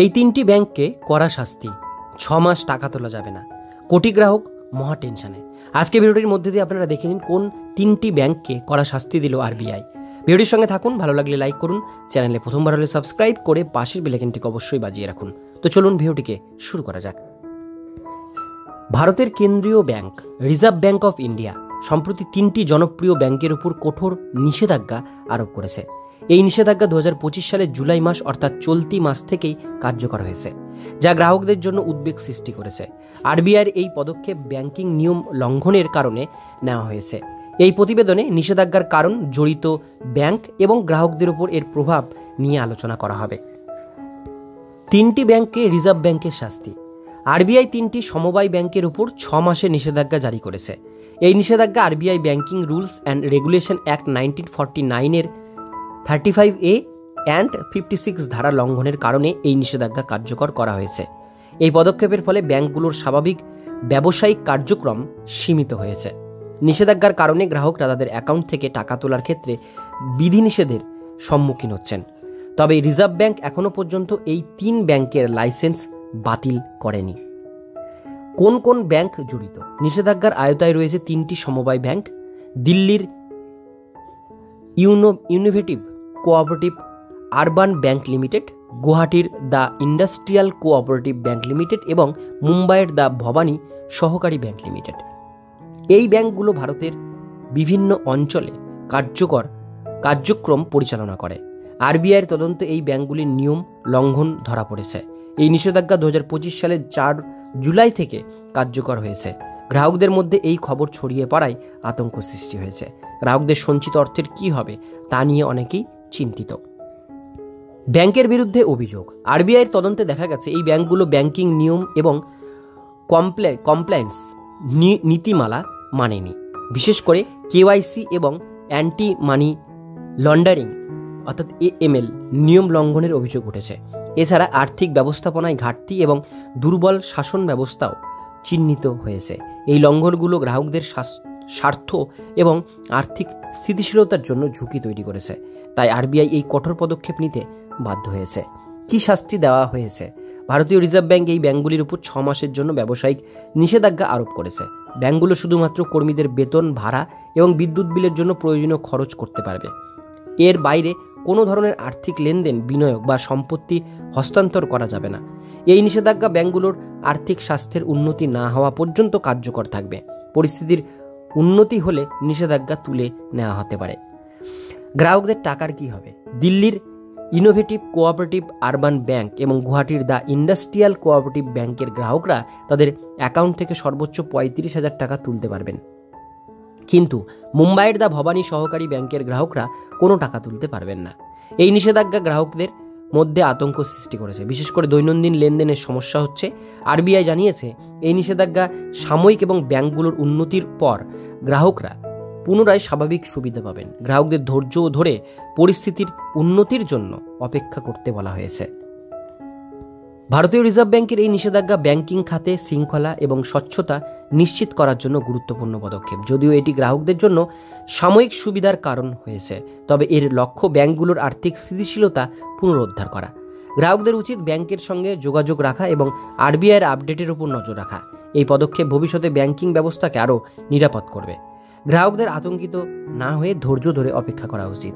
এই তিনটি ব্যাংককে কড়া শাস্তি, 6 মাস টাকা তোলা যাবে না, কোটি গ্রাহক মহা টেনশনে। আজকে ভিডিওটির মধ্যে দিয়ে আপনারা দেখে নিন কোন তিনটি ব্যাংককে কড়া শাস্তি দিল আরবিআই। ভিডিওটির সঙ্গে থাকুন, ভালো লাগলে লাইক করুন, চ্যানেলে প্রথমবার হলে সাবস্ক্রাইব করে পাশের বেল আইকনটিকে অবশ্যই বাজিয়ে রাখুন। তো চলুন ভিডিওটিকে শুরু করা যাক। ভারতের কেন্দ্রীয় bank reserve bank of India সম্প্রতি তিনটি জনপ্রিয় ব্যাংকের উপর কঠোর নিষেধাজ্ঞা আরোপ করেছে। এই নিষেধাজ্ঞা 2025 সালের জুলাই মাস অর্থাৎ চলতি মাস থেকেই কার্যকর হয়েছে, যা গ্রাহকদের জন্য উদ্বেগ সৃষ্টি করেছে। আরবিআইয়ের এই পদক্ষেপ ব্যাংকিং নিয়ম লঙ্ঘনের কারণে নেওয়া হয়েছে। এই প্রতিবেদনে নিষেধাজ্ঞার কারণ, জড়িত ব্যাংক এবং গ্রাহকদের উপর এর প্রভাব নিয়ে আলোচনা করা হবে। তিনটি ব্যাংককে রিজার্ভ ব্যাংকের শাস্তি। আরবিআই তিনটি সমবায় ব্যাংকের উপর 6 মাসের নিষেধাজ্ঞা জারি করেছে। এই নিষেধাজ্ঞা RBI banking rules and regulation act 1949 এর 35A অ্যান্ড 56 ধারা লঙ্ঘনের কারণে এই নিষেধাজ্ঞা কার্যকর করা হয়েছে। এই পদক্ষেপের ফলে ব্যাংকগুলোর স্বাভাবিক ব্যবসায়িক কার্যক্রম সীমিত হয়েছে। নিষেধাজ্ঞার কারণে গ্রাহকরা তাদের অ্যাকাউন্ট থেকে টাকা তোলার ক্ষেত্রে বিধিনিষেধের সম্মুখীন হচ্ছেন। তবে রিজার্ভ ব্যাংক এখনও পর্যন্ত এই 3 ব্যাংকের লাইসেন্স বাতিল করেনি। কোন কোন ব্যাংক জড়িত? নিষেধাজ্ঞার আওতায় রয়েছে 3টি সমবায় ব্যাংক, দিল্লির innovative cooperative urban bank limited, গুয়াহাটির the industrial cooperative bank limited এবং মুম্বাইয়ের দ্য ভবানী সহকারী ব্যাংক লিমিটেড। এই ব্যাংকগুলো ভারতের বিভিন্ন অঞ্চলে কার্যক্রম পরিচালনা করে। আরবিআইয়ের তদন্তে এই ব্যাংকগুলির নিয়ম লঙ্ঘন ধরা পড়েছে। এই নিষেধাজ্ঞা 2025 সালের 4 জুলাই থেকে কার্যকর হয়েছে। গ্রাহকদের মধ্যে এই খবর ছড়িয়ে পড়ায় আতঙ্ক সৃষ্টি হয়েছে। গ্রাহকদের সঞ্চিত অর্থের কি হবে তা নিয়ে অনেকেই চিন্তিত। ব্যাংকের বিরুদ্ধে অভিযোগ। আরবিআইয়ের তদন্তে দেখা গেছে এই ব্যাংকগুলো ব্যাংকিং নিয়ম এবং কমপ্লায়েন্স নীতিমালা মানেনি। বিশেষ করে কেওয়াইসি এবং অ্যান্টি মানি লন্ডারিং অর্থাৎ AML নিয়ম লঙ্ঘনের অভিযোগ উঠেছে। এছাড়া আর্থিক ব্যবস্থাপনায় ঘাটতি এবং দুর্বল শাসন ব্যবস্থাও চিহ্নিত হয়েছে। এই লঙ্ঘনগুলো গ্রাহকদের স্বার্থ এবং আর্থিক স্থিতিশীলতার জন্য ঝুঁকি তৈরি করেছে। তাই আরবিআই এই কঠোর পদক্ষেপ নিতে বাধ্য হয়েছে। কি শাস্তি দেওয়া হয়েছে? ভারতীয় রিজার্ভ ব্যাংক এই ব্যাংকগুলির উপর 6 মাসের জন্য ব্যবসায়িক নিষেধাজ্ঞা আরোপ করেছে। ব্যাংকগুলো শুধুমাত্র কর্মীদের বেতন, ভাড়া এবং বিদ্যুৎ বিলের জন্য প্রয়োজনীয় খরচ করতে পারবে। এর বাইরে কোনো ধরনের আর্থিক লেনদেন, বিনিয়োগ বা সম্পত্তি হস্তান্তর করা যাবে না। এই নিষেধাজ্ঞা ব্যাংকগুলোর আর্থিক স্বাস্থ্যের উন্নতি না হওয়া পর্যন্ত কার্যকর থাকবে। পরিস্থিতির উন্নতি হলে নিষেধাজ্ঞা তুলে নেওয়া হতে পারে। গ্রাহকদের টাকার কি হবে? দিল্লির ইনোভেটিভ কোঅপারেটিভ আরবান ব্যাংক এবং গুয়াহাটির দ্য ইন্ডাস্ট্রিয়াল কোঅপারেটিভ ব্যাংকের গ্রাহকরা তাদের অ্যাকাউন্ট থেকে সর্বোচ্চ 35,000 টাকা তুলতে পারবেন। কিন্তু মুম্বাইয়ের দ্য ভবানী সহকারী ব্যাংকের গ্রাহকরা কোনো টাকা তুলতে পারবেন না। এই নিষেধাজ্ঞা গ্রাহকদের মধ্যে আতঙ্ক সৃষ্টি করেছে, বিশেষ করে দৈনন্দিন লেনদেনের সমস্যা হচ্ছে। আরবিআই জানিয়েছে এই নিষেধাজ্ঞা সাময়িক এবং ব্যাংকগুলোর উন্নতির পর গ্রাহকরা পুনরায় স্বাভাবিক সুবিধা পাবেন। গ্রাহকদের ধৈর্য ধরে পরিস্থিতির উন্নতির জন্য অপেক্ষা করতে বলা হয়েছে। ভারতীয় রিজার্ভ ব্যাংকের এই নিষেধাজ্ঞা ব্যাংকিং খাতে শৃঙ্খলা এবং স্বচ্ছতা নিশ্চিত করার জন্য গুরুত্বপূর্ণ পদক্ষেপ। যদিও এটি গ্রাহকদের জন্য সাময়িক সুবিধার কারণ হয়েছে, তবে এর লক্ষ্য ব্যাংকগুলোর আর্থিক স্থিতিশীলতা পুনরুদ্ধার করা। গ্রাহকদের উচিত ব্যাংকের সঙ্গে যোগাযোগ রাখা এবং আরবিআইয়ের আপডেটের উপর নজর রাখা। এই পদক্ষেপ ভবিষ্যতে ব্যাংকিং ব্যবস্থাকে আরও নিরাপদ করবে। গ্রাহকদের আতঙ্কিত না হয়ে ধৈর্য ধরে অপেক্ষা করা উচিত।